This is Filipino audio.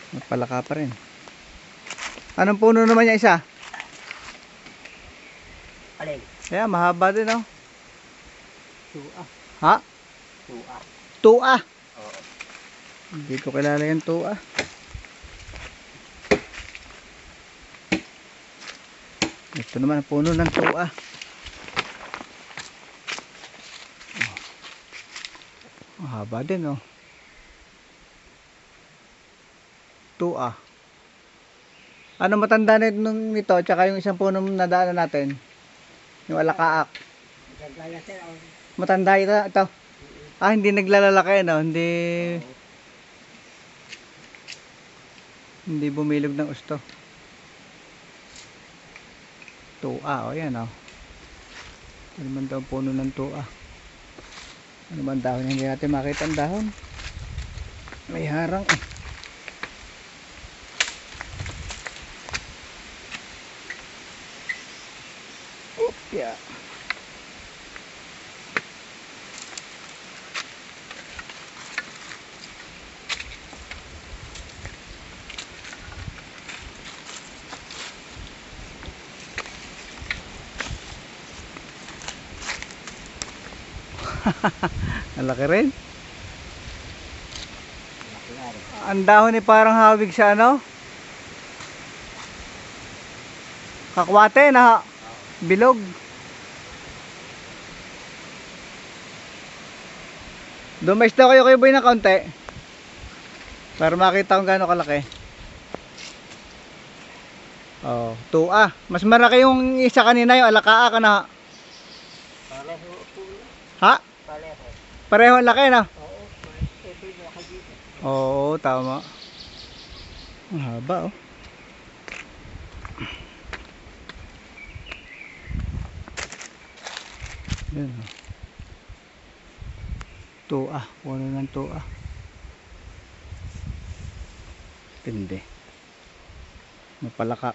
Mapalaka pa rin. Anong puno naman niya isa? Alin? Kaya mahaba din oh. Tua. Ha? Tua. Tua. Oo. Hindi ko kilala yung tua. Ito naman ang puno ng tua. Mahaba din oh. Tua. Ano matanda nito tsaka yung isang puno na nadaanan natin? Yung alakaak. Matanda ito. Ah, hindi naglalalaki no? Hindi bumilog ng gusto. Tua, oh yan oh. Ano naman daw ang puno ng tua? Ano ba ang dahon? Hindi natin makita ang dahon. May harang eh. Opya. Ang laki rin. Ang dahon ni parang hawig sa ano? Kakwate na bilog. Dumays daw kayo boy ng kaunti para makita kung gaano kalaki. Oh, tua. Mas malaki yung isa kanina, yung alakaa ka na. Pareho po. Ha? Pareho. Pareho ang laki na. Oo. Ito yung laki dito. Oo, tama. Ang haba oh. Yan oh. Tua, puno ng tua. Pindi. Mapalaka.